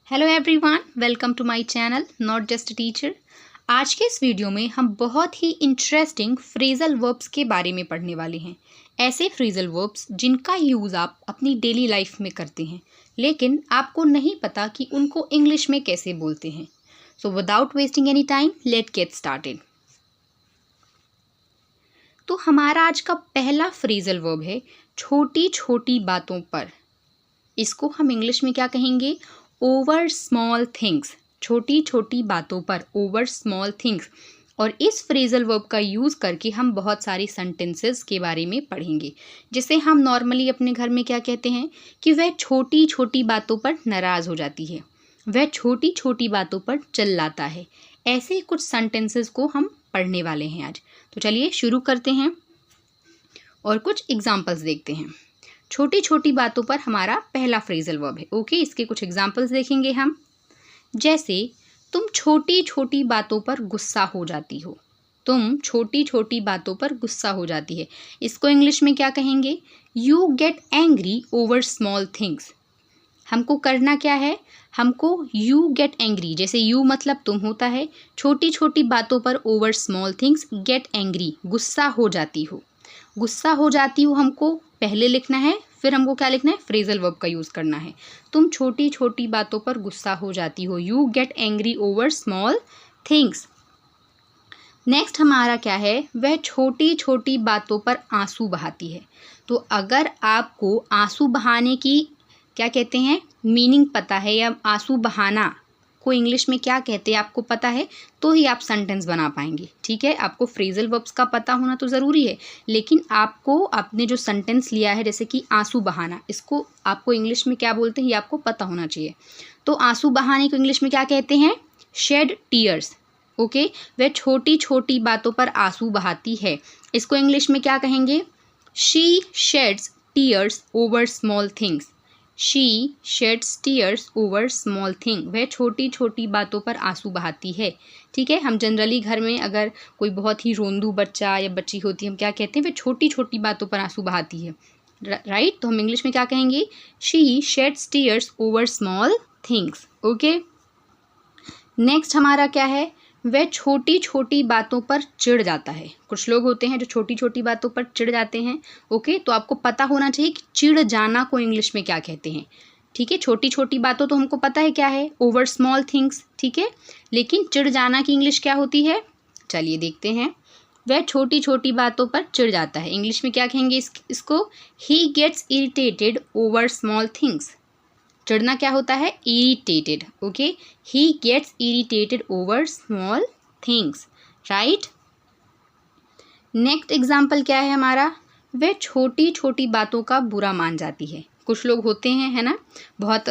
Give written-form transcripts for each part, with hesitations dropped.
Hello everyone, welcome to my channel not just teacher. आज के इस वीडियो में हम बहुत ही इंटरेस्टिंग फ्रेजल वर्ब्स के बारे में पढ़ने वाले हैं। ऐसे फ्रेजल वर्ब्स जिनका यूज़ आप अपनी डेली लाइफ में करते हैं लेकिन आपको नहीं पता कि उनको इंग्लिश में कैसे बोलते हैं। So without wasting any time let get started. तो हमारा आज का पहला फ्रेजल वर्ब है छोटी छोटी बातों पर। इसको हम इंग्लिश में क्या कहेंगे? Over small things. छोटी छोटी बातों पर, ओवर स्मॉल थिंग्स। और इस फ्रेजल वर्ब का यूज़ करके हम बहुत सारी सेंटेंसेस के बारे में पढ़ेंगे, जिसे हम नॉर्मली अपने घर में क्या कहते हैं कि वह छोटी छोटी बातों पर नाराज़ हो जाती है, वह छोटी छोटी बातों पर चिल्लाता है। ऐसे कुछ सेंटेंसेस को हम पढ़ने वाले हैं आज। तो चलिए शुरू करते हैं और कुछ एग्जाम्पल्स देखते हैं। छोटी छोटी बातों पर हमारा पहला फ्रेजल वर्ब है। ओके, इसके कुछ एग्जाम्पल्स देखेंगे हम। जैसे तुम छोटी छोटी बातों पर गुस्सा हो जाती हो। तुम छोटी छोटी बातों पर गुस्सा हो जाती है। इसको इंग्लिश में क्या कहेंगे? You get angry over small things. हमको करना क्या है? हमको यू गेट एंग्री, जैसे यू मतलब तुम होता है, छोटी छोटी बातों पर over small things get angry, गुस्सा हो जाती हो। गुस्सा हो जाती हो हमको पहले लिखना है, फिर हमको क्या लिखना है? फ्रेजल वर्ब का यूज़ करना है। तुम छोटी छोटी बातों पर गुस्सा हो जाती हो, you get angry over small things. Next हमारा क्या है? वह छोटी छोटी बातों पर आंसू बहाती है। तो अगर आपको आंसू बहाने की क्या कहते हैं मीनिंग पता है, या आंसू बहाना को इंग्लिश में क्या कहते हैं आपको पता है, तो ही आप सेंटेंस बना पाएंगे। ठीक है, आपको फ्रेजल वर्ब्स का पता होना तो ज़रूरी है, लेकिन आपको आपने जो सेंटेंस लिया है जैसे कि आंसू बहाना, इसको आपको इंग्लिश में क्या बोलते हैं ये आपको पता होना चाहिए। तो आंसू बहाने को इंग्लिश में क्या कहते हैं? Shade tears. ओके, वह छोटी छोटी बातों पर आंसू बहाती है। इसको इंग्लिश में क्या कहेंगे? She shades tears over small things. She shades tears over small thing. वह छोटी छोटी बातों पर आंसू बहाती है। ठीक है, हम जनरली घर में अगर कोई बहुत ही रोंदू बच्चा या बच्ची होती है, हम क्या कहते हैं? वह छोटी छोटी बातों पर आंसू बहाती है। राइट, तो हम इंग्लिश में क्या कहेंगे? She shades tears over small things. Okay, next हमारा क्या है? वह छोटी छोटी बातों पर चिढ़ जाता है। कुछ लोग होते हैं जो छोटी छोटी बातों पर चिढ़ जाते हैं। ओके, तो आपको पता होना चाहिए कि चिढ़ जाना को इंग्लिश में क्या कहते हैं। ठीक है, छोटी छोटी बातों तो हमको पता है क्या है, ओवर स्मॉल थिंग्स। ठीक है, लेकिन चिढ़ जाना की इंग्लिश क्या होती है? चलिए देखते हैं। वह छोटी छोटी बातों पर चिढ़ जाता है, इंग्लिश में क्या कहेंगे इसको? He gets irritated over small things. चिढ़ना क्या होता है? Irritated. Okay, he gets irritated over small things. Right, next example क्या है हमारा? वह छोटी छोटी बातों का बुरा मान जाती है। कुछ लोग होते हैं, है ना, बहुत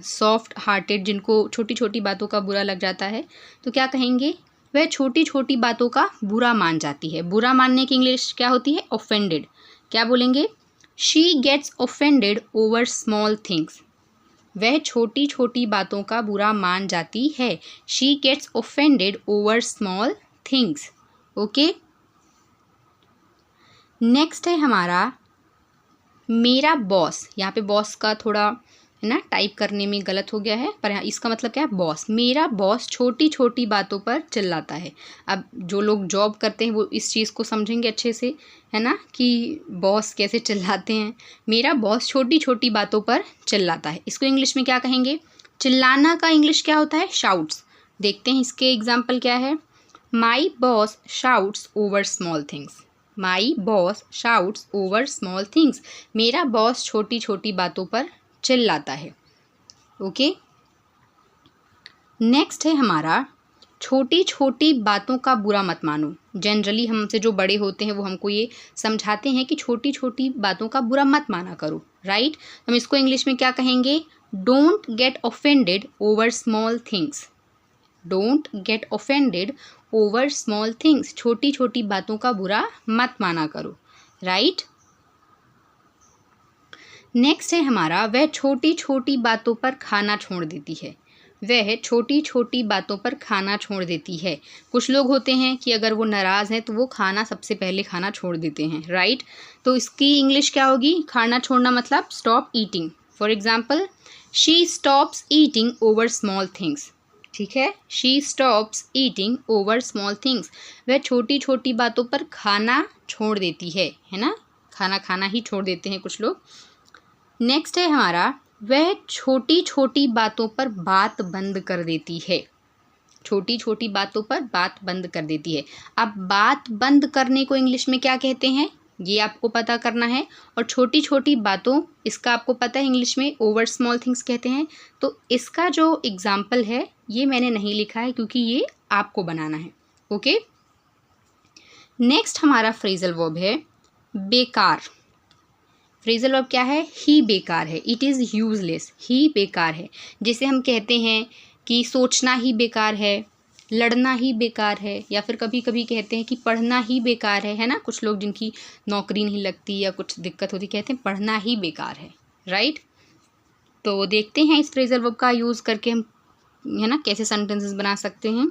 सॉफ्ट हार्टेड, जिनको छोटी छोटी बातों का बुरा लग जाता है। तो क्या कहेंगे? वह छोटी छोटी बातों का बुरा मान जाती है। बुरा मानने की इंग्लिश क्या होती है? ऑफेंडेड। क्या बोलेंगे? She gets offended over small things. वह छोटी छोटी बातों का बुरा मान जाती है। She gets offended over small things. Okay, next है हमारा मेरा बॉस। यहाँ पे बॉस का थोड़ा है ना टाइप करने में गलत हो गया है, पर यहाँ इसका मतलब क्या है? बॉस। मेरा बॉस छोटी छोटी बातों पर चिल्लाता है। अब जो लोग जॉब करते हैं वो इस चीज़ को समझेंगे अच्छे से, है ना, कि बॉस कैसे चिल्लाते हैं। मेरा बॉस छोटी छोटी बातों पर चिल्लाता है। इसको इंग्लिश में क्या कहेंगे? चिल्लाना का इंग्लिश क्या होता है? शाउट्स। देखते हैं इसके एग्जाम्पल क्या है। My boss shouts over small things. My boss shouts over small things. मेरा बॉस छोटी छोटी बातों पर चिल्लाता है। ओके, नेक्स्ट है हमारा छोटी छोटी बातों का बुरा मत मानो। जनरली हमसे जो बड़े होते हैं वो हमको ये समझाते हैं कि छोटी छोटी बातों का बुरा मत माना करो। राइट, हम इसको इंग्लिश में क्या कहेंगे? Don't get offended over small things. Don't get offended over small things. छोटी छोटी बातों का बुरा मत माना करो। राइट, नेक्स्ट है हमारा वह छोटी छोटी बातों पर खाना छोड़ देती है। वह छोटी छोटी बातों पर खाना छोड़ देती है। कुछ लोग होते हैं कि अगर वो नाराज़ हैं तो वो खाना सबसे पहले खाना छोड़ देते हैं। राइट, तो इसकी इंग्लिश क्या होगी? खाना छोड़ना मतलब stop eating. For example, she stops eating over small things. ठीक है, she stops eating over small things. वह छोटी छोटी बातों पर खाना छोड़ देती है ना, खाना खाना ही छोड़ देते हैं कुछ लोग। नेक्स्ट है हमारा, वह छोटी छोटी बातों पर बात बंद कर देती है। छोटी छोटी बातों पर बात बंद कर देती है। अब बात बंद करने को इंग्लिश में क्या कहते हैं, ये आपको पता करना है। और छोटी छोटी बातों, इसका आपको पता है इंग्लिश में ओवर स्मॉल थिंग्स कहते हैं। तो इसका जो एग्जाम्पल है ये मैंने नहीं लिखा है क्योंकि ये आपको बनाना है। ओके, नेक्स्ट हमारा फ्रेजल वर्ब है बेकार। फ्रेजल वर्ब क्या है, ही बेकार है, इट इज़ यूजलेस, ही बेकार है। जैसे हम कहते हैं कि सोचना ही बेकार है, लड़ना ही बेकार है, या फिर कभी कभी कहते हैं कि पढ़ना ही बेकार है ना। कुछ लोग जिनकी नौकरी नहीं लगती या कुछ दिक्कत होती कहते हैं पढ़ना ही बेकार है, राइट। तो देखते हैं इस फ्रेजल वर्ब का यूज़ करके हम है ना कैसे सेंटेंसेस बना सकते हैं।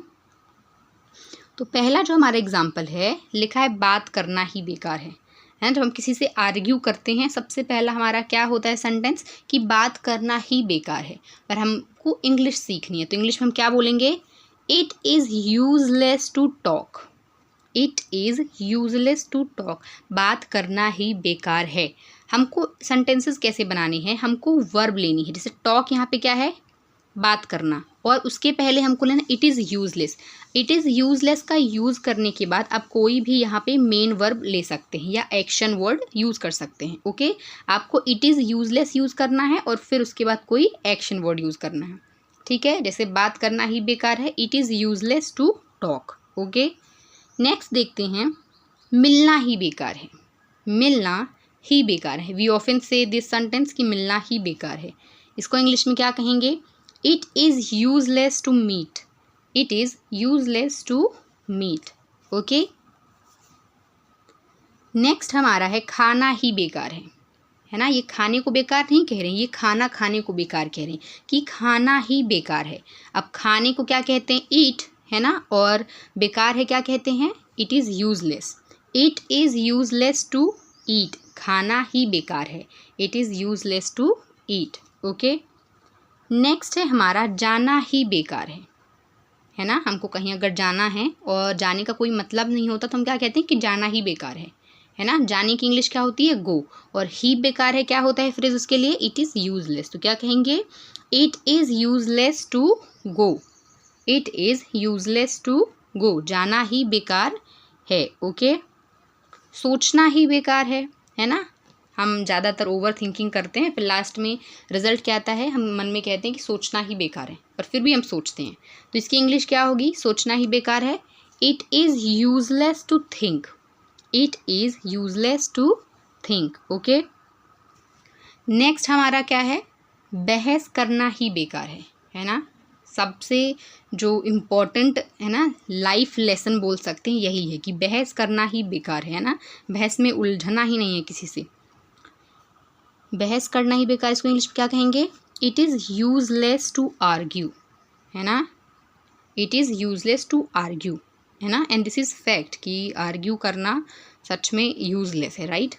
तो पहला जो हमारा एग्जाम्पल है लिखा है बात करना ही बेकार है ना। जब हम किसी से आर्ग्यू करते हैं सबसे पहला हमारा क्या होता है सेंटेंस कि बात करना ही बेकार है। पर हमको इंग्लिश सीखनी है तो इंग्लिश में हम क्या बोलेंगे, it is useless to talk. It is useless to talk, बात करना ही बेकार है। हमको सेंटेंसेस कैसे बनाने हैं, हमको वर्ब लेनी है। जैसे टॉक यहाँ पे क्या है, बात करना, और उसके पहले हमको लेना it is useless. It is useless का यूज़ करने के बाद आप कोई भी यहाँ पे मेन वर्ब ले सकते हैं या एक्शन वर्ड यूज़ कर सकते हैं। ओके, आपको इट इज़ यूजलेस यूज़ करना है और फिर उसके बाद कोई एक्शन वर्ड यूज़ करना है। ठीक है, जैसे बात करना ही बेकार है, it is useless to talk. Okay, next देखते हैं मिलना ही बेकार है। मिलना ही बेकार है, वी ऑफन से दिस सेंटेंस कि मिलना ही बेकार है। इसको इंग्लिश में क्या कहेंगे, it is useless to meet. It is useless to meet. Okay, next हमारा है खाना ही बेकार है ना। ये खाने को बेकार नहीं कह रहे हैं, ये खाना खाने को बेकार कह रहे हैं कि खाना ही बेकार है। अब खाने को क्या कहते हैं, ईट है ना, और बेकार है क्या कहते हैं, it is useless. It is useless to eat, खाना ही बेकार है, it is useless to eat. Okay, next है हमारा जाना ही बेकार है ना। हमको कहीं अगर जाना है और जाने का कोई मतलब नहीं होता तो हम क्या कहते हैं कि जाना ही बेकार है ना। जाने की इंग्लिश क्या होती है, गो, और ही बेकार है क्या होता है फ्रेज उसके लिए, इट इज़ यूजलेस। तो क्या कहेंगे, it is useless to go. It is useless to go, जाना ही बेकार है। ओके, सोचना ही बेकार है ना। हम ज़्यादातर ओवर थिंकिंग करते हैं, फिर लास्ट में रिजल्ट क्या आता है, हम मन में कहते हैं कि सोचना ही बेकार है, पर फिर भी हम सोचते हैं। तो इसकी इंग्लिश क्या होगी, सोचना ही बेकार है, it is useless to think. It is useless to think. Okay, next हमारा क्या है, बहस करना ही बेकार है ना। सबसे जो इम्पोर्टेंट है ना लाइफ लेसन बोल सकते हैं यही है कि बहस करना ही बेकार है ना। बहस में उलझना ही नहीं है किसी से, बहस करना ही बेकार। इसको इंग्लिश में क्या कहेंगे, it is useless to argue है ना। It is useless to argue है ना, एंड दिस इज़ फैक्ट कि आर्ग्यू करना सच में यूजलेस है, राइट।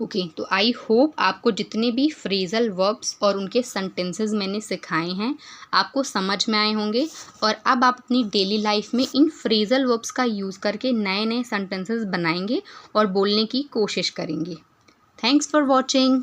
ओके, तो आई होप आपको जितने भी फ्रेजल वर्ब्स और उनके सेंटेंसेस मैंने सिखाए हैं आपको समझ में आए होंगे, और अब आप अपनी डेली लाइफ में इन फ्रेजल वर्ब्स का यूज़ करके नए नए सेंटेंसेस बनाएंगे और बोलने की कोशिश करेंगे। Thanks for watching.